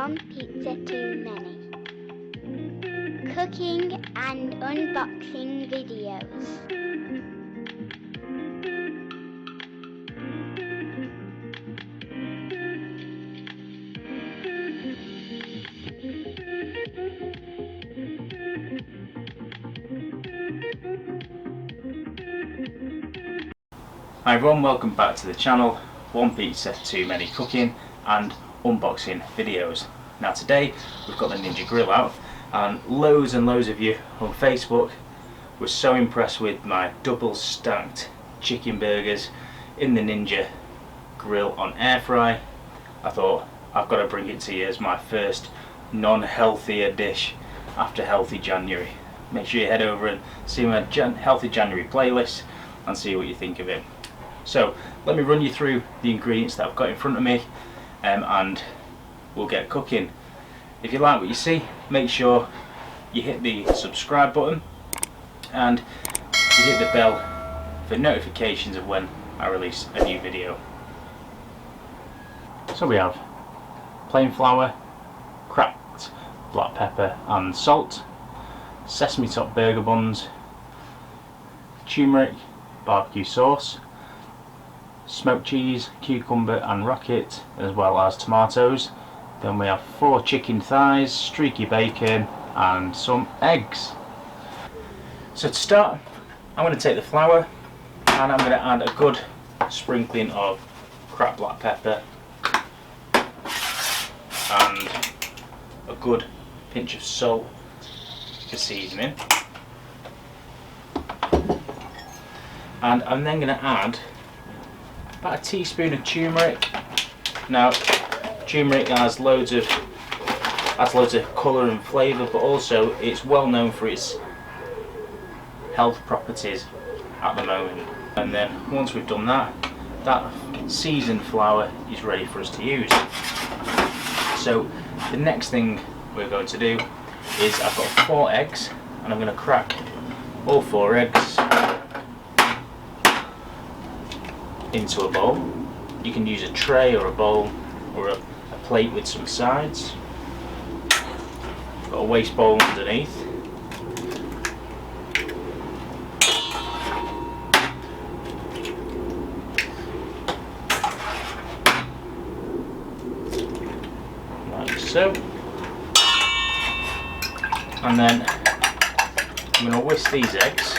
One pizza too many. Cooking and unboxing videos. Hi everyone, welcome back to the channel. One pizza too many cooking and unboxing videos. Now today we've got the Ninja Grill out, and loads of you on Facebook were so impressed with my double stacked chicken burgers in the Ninja Grill on air fry. I thought I've got to bring it to you as my first non-healthier dish after Healthy January. Make sure you head over and see my Healthy January playlist and see what you think of it. So let me run you through the ingredients that I've got in front of me, and we'll get cooking. If you like what you see, make sure you hit the subscribe button and you hit the bell for notifications of when I release a new video. So we have plain flour, cracked black pepper and salt, sesame top burger buns, turmeric, barbecue sauce, smoked cheese, cucumber and rocket, as well as tomatoes. Then we have 4 chicken thighs, streaky bacon and some eggs. So to start, I'm going to take the flour and I'm going to add a good sprinkling of cracked black pepper and a good pinch of salt for seasoning. And I'm then going to add about a teaspoon of turmeric. Now, turmeric has loads of colour and flavour, but also it's well known for its health properties at the moment. And then once we've done that, that seasoned flour is ready for us to use. So the next thing we're going to do is I've got 4 eggs, and I'm going to crack all 4 eggs into a bowl. You can use a tray or a bowl or a plate with some sides. Got a waste bowl underneath. Like so. And then I'm going to whisk these eggs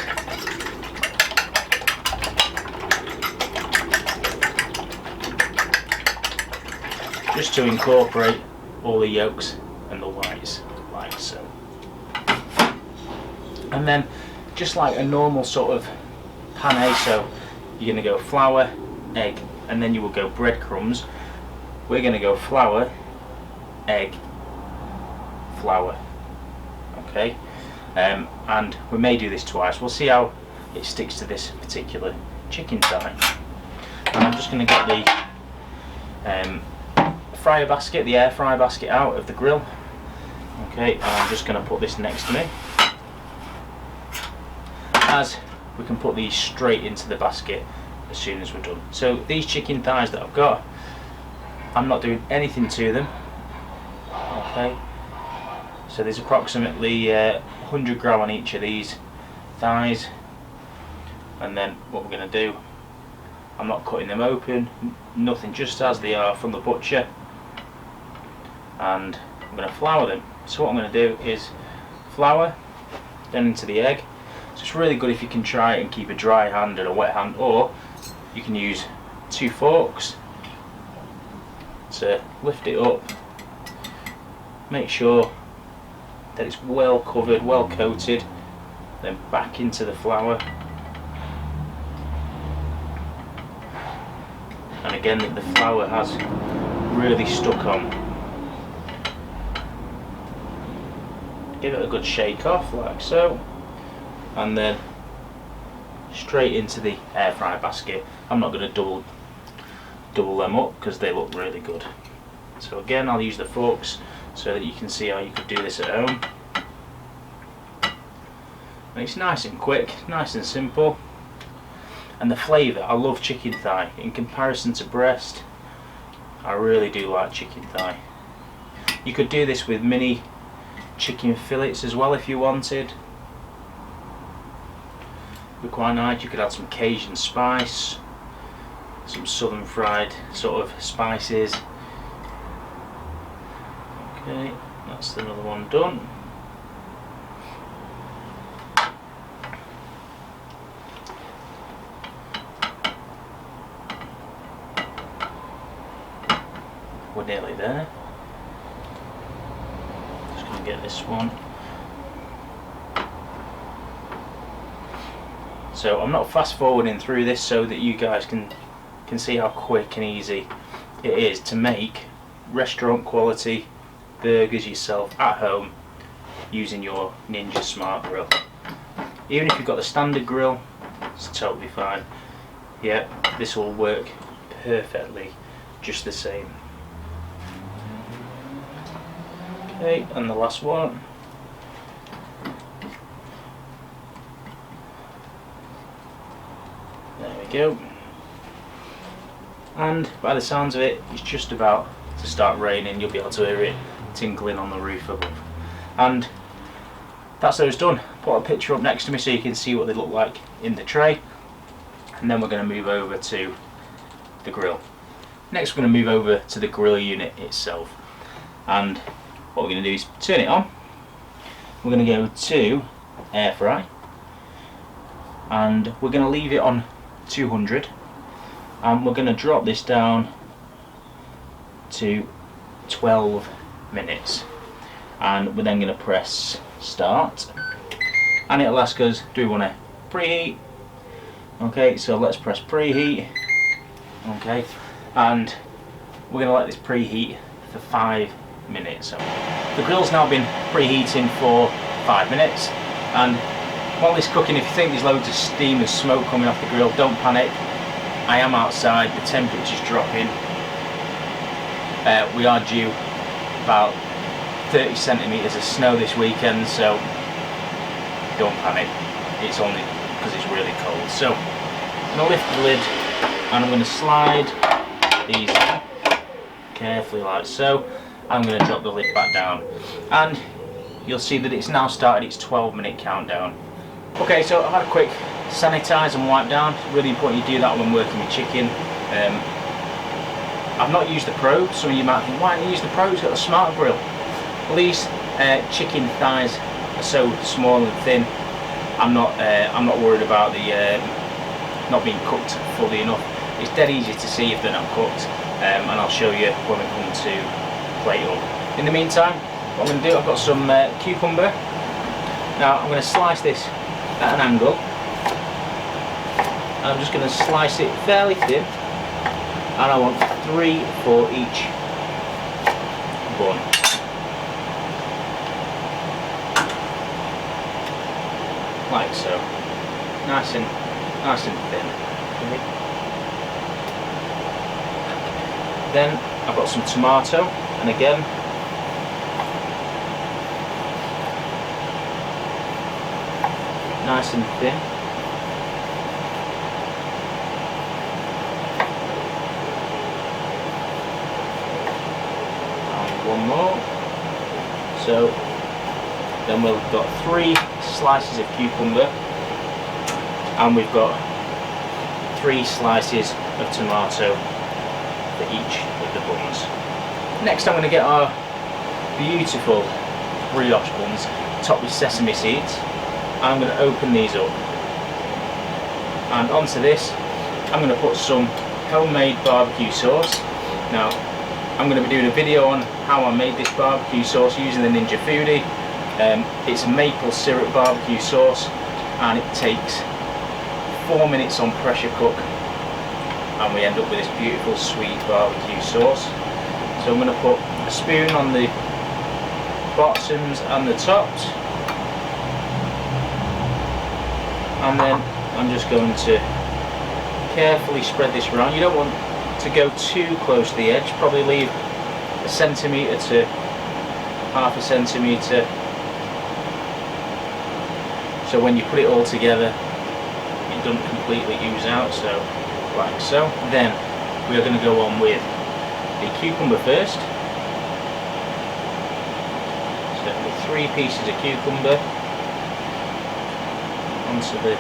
just to incorporate all the yolks and the whites, like so. And then just like a normal sort of pan, so you're going to go flour, egg, and then you will go breadcrumbs. We're going to go flour, egg, flour. Okay, and we may do this twice. We'll see how it sticks to this particular chicken thigh. And I'm just going to get the fryer basket, the air fryer basket, out of the grill. Okay, and I'm just going to put this next to me, as we can put these straight into the basket as soon as we're done. So these chicken thighs that I've got, I'm not doing anything to them. Okay, so there's approximately 100 gram on each of these thighs, and then what we're going to do, I'm not cutting them open, nothing, just as they are from the butcher, and I'm going to flour them. So what I'm going to do is flour, then into the egg. So it's really good if you can try it and keep a dry hand and a wet hand, or you can use 2 forks to lift it up, make sure that it's well covered, well coated, then back into the flour, and again the flour has really stuck on. Give it a good shake off like so, and then straight into the air fryer basket. I'm not going to double them up because they look really good. So again, I'll use the forks so that you can see how you could do this at home. And it's nice and quick, nice and simple. And the flavour, I love chicken thigh. In comparison to breast, I really do like chicken thigh. You could do this with mini chicken fillets as well if you wanted. Be quite nice. You could add some Cajun spice, some southern fried sort of spices. Okay, that's another one done. We're nearly there. Just going to get this one. So I'm not fast forwarding through this so that you guys can see how quick and easy it is to make restaurant quality burgers yourself at home using your Ninja Smart Grill. Even if you've got the standard grill, it's totally fine. Yeah, this will work perfectly just the same. Okay, and the last one. There we go. And by the sounds of it, it's just about to start raining. You'll be able to hear it tinkling on the roof above. And that's those done. Put a picture up next to me so you can see what they look like in the tray. And then we're going to move over to the grill. Next we're going to move over to the grill unit itself. And what we're going to do is turn it on. We're going to go to air fry. And we're going to leave it on 200. And we're going to drop this down to 12 minutes. And we're then going to press start. And it'll ask us, do we want to preheat? Okay, so let's press preheat. Okay, and we're going to let this preheat for 5 minutes. So the grill's now been preheating for 5 minutes, and while it's cooking, if you think there's loads of steam and smoke coming off the grill, don't panic. I am outside, the temperature's dropping. We are due about 30 centimetres of snow this weekend, so don't panic. It's only because it's really cold. So I'm going to lift the lid and I'm going to slide these carefully like so. I'm going to drop the lid back down, and you'll see that it's now started its 12-minute countdown. Okay, so I've had a quick sanitize and wipe down. It's really important you do that when working with chicken. I've not used the probe. Some of you might think, why don't you use the probe? It's got a smart grill. Well, these chicken thighs are so small and thin. I'm not worried about the not being cooked fully enough. It's dead easy to see if they're not cooked, and I'll show you when we come to plate up. In the meantime, what I'm going to do, I've got some cucumber. Now I'm going to slice this at an angle. I'm just going to slice it fairly thin, and I want 3 for each bun. Like so, nice and thin. Okay. Then I've got some tomato, and again, nice and thin. And one more. So then we've got 3 slices of cucumber, and we've got 3 slices of tomato for each of the buns. Next I'm going to get our beautiful brioche buns topped with sesame seeds. I'm going to open these up, and onto this I'm going to put some homemade barbecue sauce. Now I'm going to be doing a video on how I made this barbecue sauce using the Ninja Foodi. It's a maple syrup barbecue sauce, and it takes 4 minutes on pressure cook, and we end up with this beautiful sweet barbecue sauce. So I'm going to put a spoon on the bottoms and the tops, and then I'm just going to carefully spread this around. You don't want to go too close to the edge, probably leave 1 centimetre to half a centimetre, so when you put it all together it doesn't completely ooze out, so like so. Then we are going to go on with the cucumber first. 3 pieces of cucumber onto the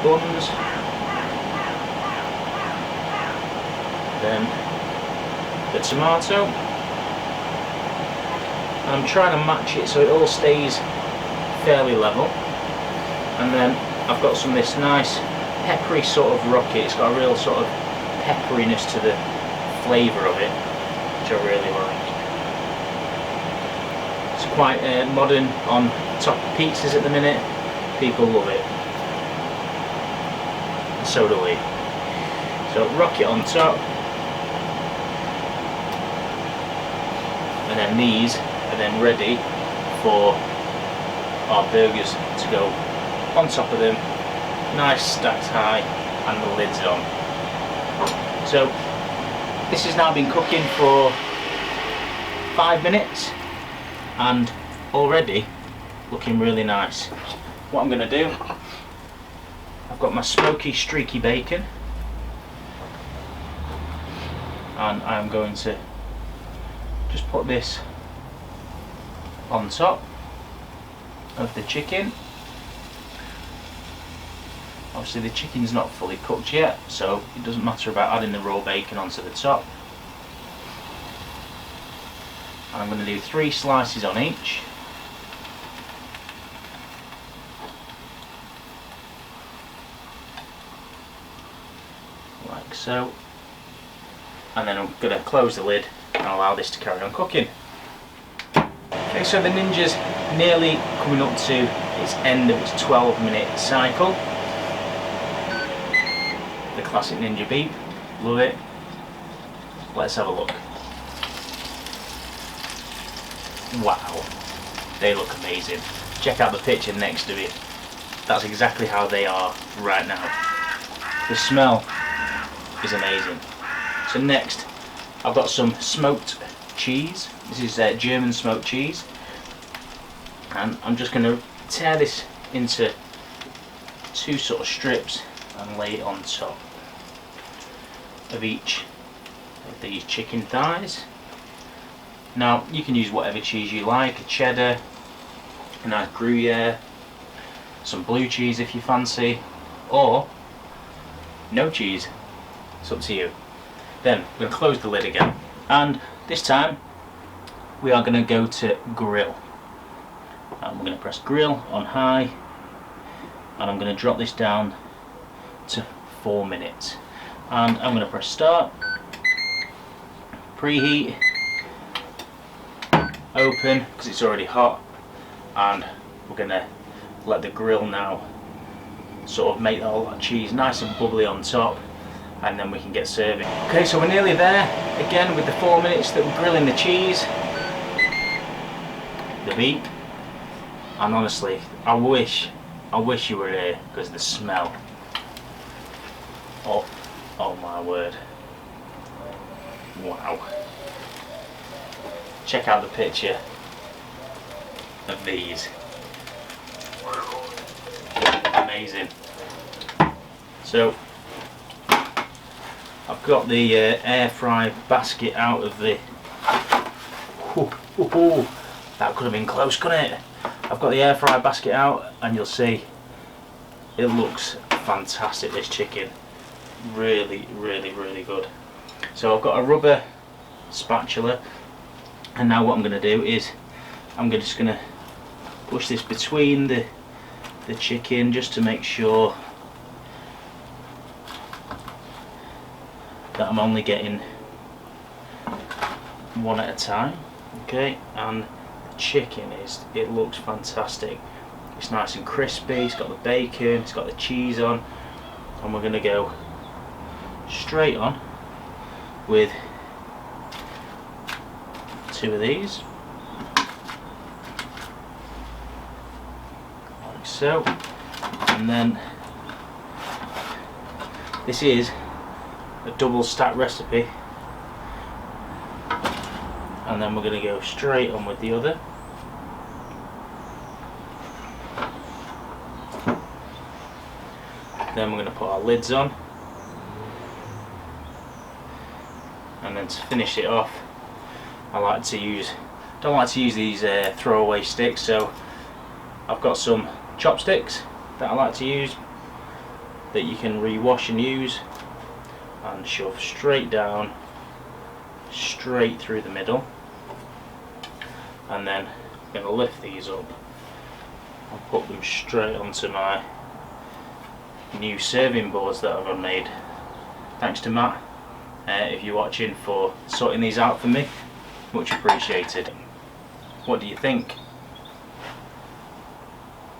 buns, then the tomato, and I'm trying to match it so it all stays fairly level. And then I've got some of this nice peppery sort of rocket. It's got a real sort of pepperiness to the flavour of it, which I really like. It's quite modern on top of pizzas at the minute. People love it, and so do we. So rocket on top, and then these are then ready for our burgers to go on top of them, nice stacked high, and the lid's on. So this has now been cooking for 5 minutes and already looking really nice. What I'm going to do, I've got my smoky streaky bacon, and I'm going to just put this on top of the chicken. Obviously the chicken's not fully cooked yet, so it doesn't matter about adding the raw bacon onto the top. And I'm going to do 3 slices on each. Like so. And then I'm going to close the lid and allow this to carry on cooking. Okay, so the Ninja's nearly coming up to its end of its 12-minute cycle. The classic Ninja beep, love it. Let's have a look. Wow, they look amazing. Check out the picture next to it. That's exactly how they are right now. The smell is amazing. So next, I've got some smoked cheese. This is German smoked cheese, and I'm just going to tear this into 2 sort of strips and lay it on top of each of these chicken thighs. Now you can use whatever cheese you like, a cheddar, a nice Gruyere, some blue cheese if you fancy, or no cheese, it's up to you. Then we're going to close the lid again, and this time we are going to go to grill, and we're going to press grill on high, and I'm going to drop this down to 4 minutes, and I'm going to press start, preheat, open because it's already hot, and we're going to let the grill now sort of make all that cheese nice and bubbly on top, and then we can get serving. Okay, so we're nearly there again with the 4 minutes that we're grilling the cheese, the beep, and honestly I wish you were here because the smell, oh my word, wow. Check out the picture of these. Amazing. So I've got the air fry basket out of the that could have been close, couldn't it? I've got the air fry basket out, and you'll see it looks fantastic, this chicken. Really good. So I've got a rubber spatula, and now what I'm going to do is I'm just going to push this between the chicken just to make sure that I'm only getting one at a time. Okay, and the chicken it looks fantastic. It's nice and crispy, it's got the bacon, it's got the cheese on, and we're going to go straight on with 2 of these, like so. And then this is a double stack recipe, and then we're going to go straight on with the other. Then we're going to put our lids on, and then to finish it off I like to use don't like to use these throwaway sticks, so I've got some chopsticks that I like to use that you can rewash and use, and shove straight down, straight through the middle. And then I'm going to lift these up and put them straight onto my new serving boards that I've made. Thanks to Matt, if you're watching, for sorting these out for me. Much appreciated. What do you think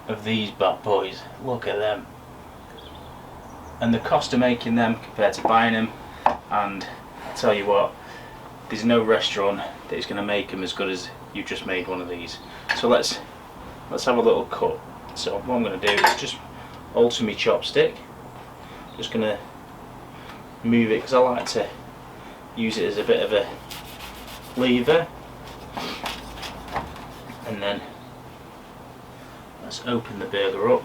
of these bad boys? Look at them. And the cost of making them compared to buying them, and I tell you what, there's no restaurant that is going to make them as good as you've just made one of these. So let's have a little cut. So what I'm going to do is just alter my chopstick. Just going to move it because I like to use it as a bit of a lever. And then let's open the burger up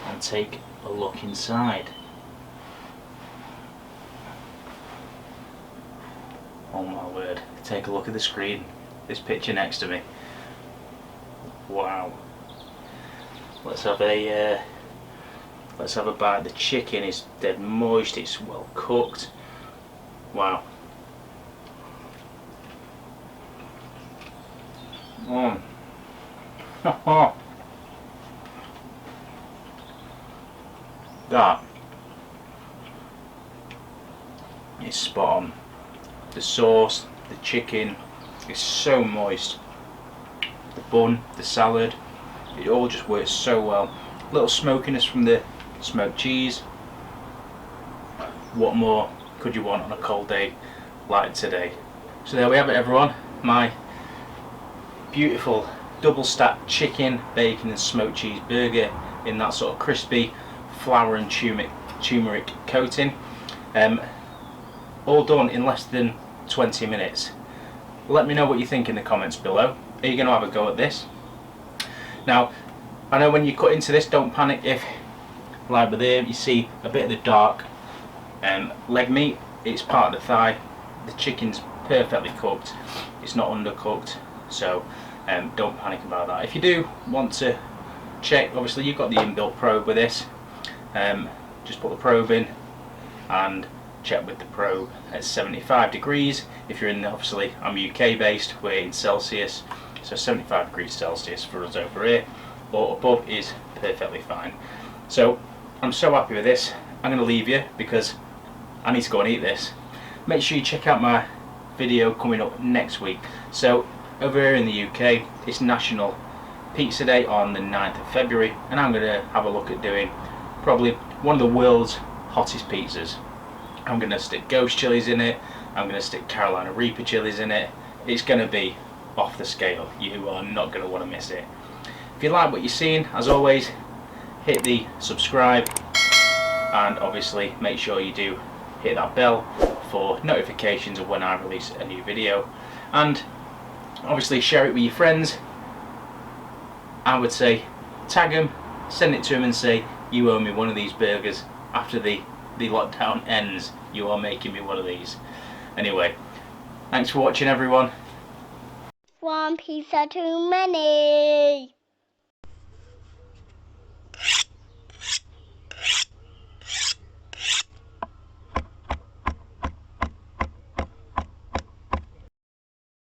and take a look inside. Oh my word, take a look at the screen, this picture next to me. Wow. Let's have a bite. The chicken is dead moist, it's well cooked. Wow. That is spot on. The sauce, the chicken is so moist. The bun, the salad, it all just works so well. Little smokiness from the smoked cheese. What more could you want on a cold day like today? So there we have it, everyone. My beautiful double stacked chicken, bacon and smoked cheese burger in that sort of crispy flour and turmeric coating. All done in less than 20 minutes. Let me know what you think in the comments below. Are you going to have a go at this? Now, I know when you cut into this, don't panic if, like with there, you see a bit of the dark leg meat. It's part of the thigh. The chicken's perfectly cooked. It's not undercooked, so don't panic about that. If you do want to check, obviously you've got the inbuilt probe with this. Just put the probe in and check with the probe at 75 degrees. If you're in, obviously I'm UK based, we're in Celsius, so 75 degrees Celsius for us over here, or above is perfectly fine. So I'm so happy with this. I'm going to leave you because I need to go and eat this. Make sure you check out my video coming up next week. So over here in the UK, it's National Pizza Day on the 9th of February, and I'm going to have a look at doing probably one of the world's hottest pizzas. I'm going to stick ghost chilies in it, I'm going to stick Carolina Reaper chilies in it. It's going to be off the scale. You are not going to want to miss it. If you like what you're seeing, as always, hit the subscribe, and obviously make sure you do hit that bell for notifications of when I release a new video, and obviously share it with your friends. I would say tag them, send it to them and say you owe me one of these burgers. After the lockdown ends, you are making me one of these. Anyway, thanks for watching, everyone. One pizza too many.